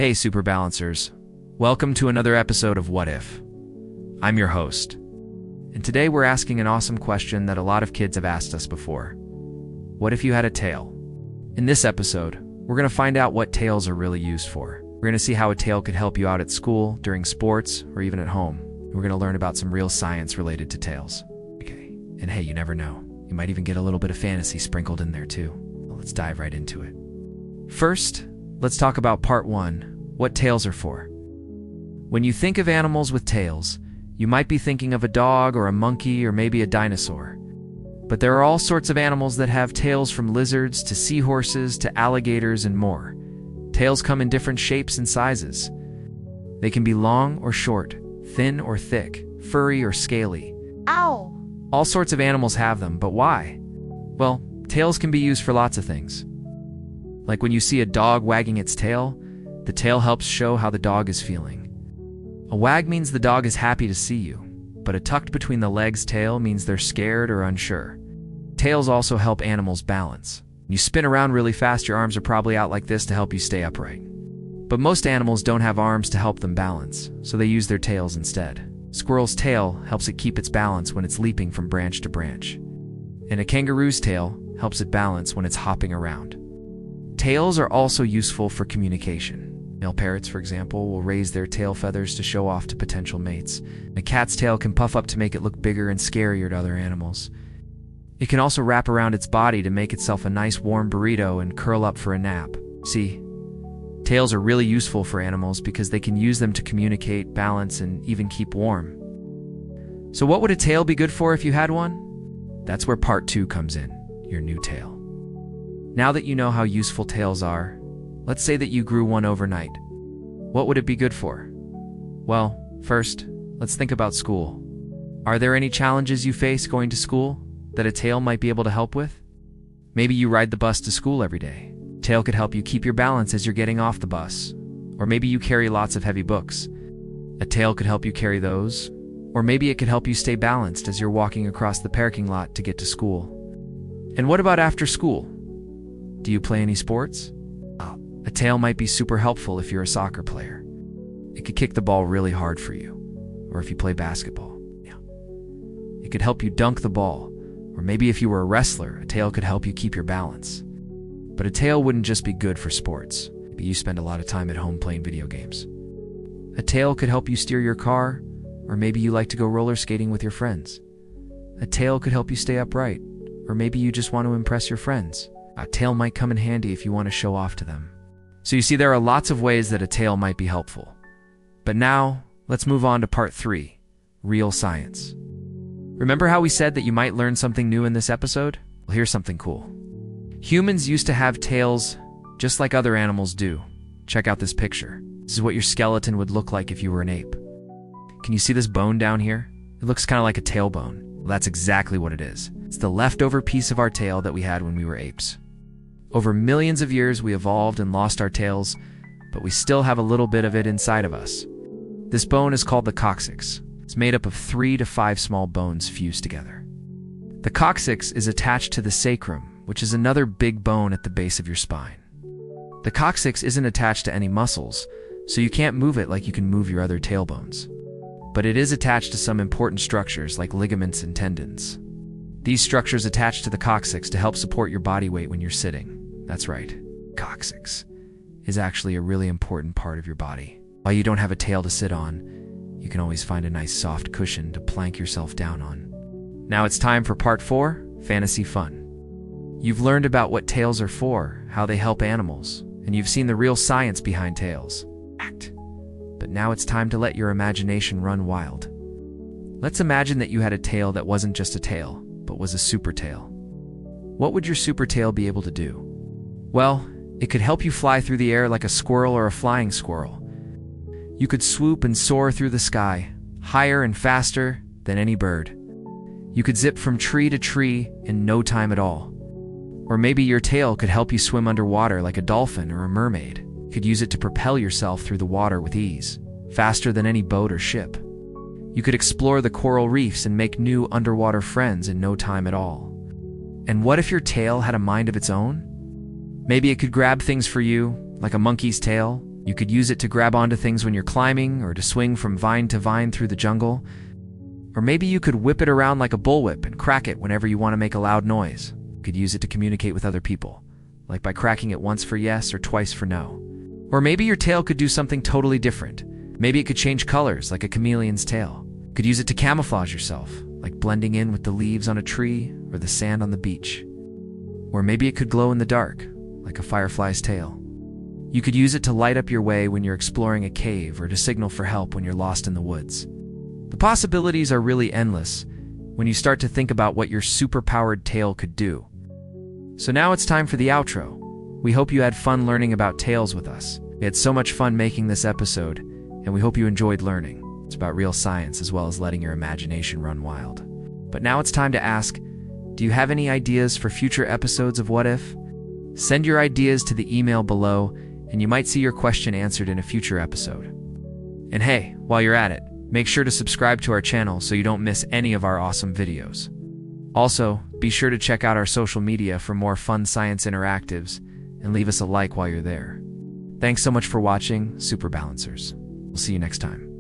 Hey, Super Balancers. Welcome to another episode of What If? I'm your host. And today we're asking an awesome question that a lot of kids have asked us before. What if you had a tail? In this episode, we're going to find out what tails are really used for. We're going to see how a tail could help you out at school, during sports, or even at home. We're going to learn about some real science related to tails. Okay, and hey, you never know. You might even get a little bit of fantasy sprinkled in there too. Well, let's dive right into it. First, let's talk about part one, what tails are for. When you think of animals with tails, you might be thinking of a dog or a monkey or maybe a dinosaur. But there are all sorts of animals that have tails, from lizards to seahorses to alligators and more. Tails come in different shapes and sizes. They can be long or short, thin or thick, furry or scaly. Ow! All sorts of animals have them, but why? Well, tails can be used for lots of things. Like when you see a dog wagging its tail, the tail helps show how the dog is feeling. A wag means the dog is happy to see you, but a tucked between the legs tail means they're scared or unsure. Tails also help animals balance. When you spin around really fast, your arms are probably out like this to help you stay upright. But most animals don't have arms to help them balance, so they use their tails instead. Squirrel's tail helps it keep its balance when it's leaping from branch to branch. And a kangaroo's tail helps it balance when it's hopping around. Tails are also useful for communication. Male parrots, for example, will raise their tail feathers to show off to potential mates. A cat's tail can puff up to make it look bigger and scarier to other animals. It can also wrap around its body to make itself a nice warm burrito and curl up for a nap. See, tails are really useful for animals because they can use them to communicate, balance, and even keep warm. So what would a tail be good for if you had one? That's where part two comes in, your new tail. Now that you know how useful tails are, let's say that you grew one overnight. What would it be good for? Well, first, let's think about school. Are there any challenges you face going to school that a tail might be able to help with? Maybe you ride the bus to school every day. Tail could help you keep your balance as you're getting off the bus. Or maybe you carry lots of heavy books. A tail could help you carry those. Or maybe it could help you stay balanced as you're walking across the parking lot to get to school. And what about after school? Do you play any sports? A tail might be super helpful if you're a soccer player. It could kick the ball really hard for you. Or if you play basketball. It could help you dunk the ball. Or maybe if you were a wrestler, a tail could help you keep your balance. But a tail wouldn't just be good for sports. Maybe you spend a lot of time at home playing video games. A tail could help you steer your car, or maybe you like to go roller skating with your friends. A tail could help you stay upright, or maybe you just want to impress your friends. A tail might come in handy if you want to show off to them. So you see, there are lots of ways that a tail might be helpful. But now, let's move on to part three, real science. Remember how we said that you might learn something new in this episode? Well, here's something cool. Humans used to have tails just like other animals do. Check out this picture. This is what your skeleton would look like if you were an ape. Can you see this bone down here? It looks kind of like a tailbone. Well, that's exactly what it is. It's the leftover piece of our tail that we had when we were apes. Over millions of years, we evolved and lost our tails, but we still have a little bit of it inside of us. This bone is called the coccyx. It's made up of 3 to 5 small bones fused together. The coccyx is attached to the sacrum, which is another big bone at the base of your spine. The coccyx isn't attached to any muscles, so you can't move it like you can move your other tailbones. But it is attached to some important structures like ligaments and tendons. These structures attach to the coccyx to help support your body weight when you're sitting. That's right, coccyx is actually a really important part of your body. While you don't have a tail to sit on, you can always find a nice soft cushion to plank yourself down on. Now it's time for part 4, fantasy fun. You've learned about what tails are for, how they help animals, and you've seen the real science behind tails. But now it's time to let your imagination run wild. Let's imagine that you had a tail that wasn't just a tail, but was a super tail. What would your super tail be able to do? Well, it could help you fly through the air like a squirrel or a flying squirrel. You could swoop and soar through the sky, higher and faster than any bird. You could zip from tree to tree in no time at all. Or maybe your tail could help you swim underwater like a dolphin or a mermaid. You could use it to propel yourself through the water with ease, faster than any boat or ship. You could explore the coral reefs and make new underwater friends in no time at all. And what if your tail had a mind of its own? Maybe it could grab things for you, like a monkey's tail, You could use it to grab onto things when you're climbing, or to swing from vine to vine through the jungle. Or maybe you could whip it around like a bullwhip and crack it whenever you want to make a loud noise. You could use it to communicate with other people, like by cracking it once for yes or twice for no. Or maybe your tail could do something totally different. Maybe it could change colors like a chameleon's tail. You could use it to camouflage yourself, like blending in with the leaves on a tree or the sand on the beach. Or maybe it could glow in the dark, like a firefly's tail. You could use it to light up your way when you're exploring a cave, or to signal for help when you're lost in the woods. The possibilities are really endless when you start to think about what your super-powered tail could do. So now it's time for the outro. We hope you had fun learning about tails with us. We had so much fun making this episode, and we hope you enjoyed learning. It's about real science as well as letting your imagination run wild. But now it's time to ask, do you have any ideas for future episodes of What If? Send your ideas to the email below, and you might see your question answered in a future episode. And hey, while you're at it, make sure to subscribe to our channel so you don't miss any of our awesome videos. Also, be sure to check out our social media for more fun science interactives, and leave us a like while you're there. Thanks so much for watching, Super Balancers. We'll see you next time.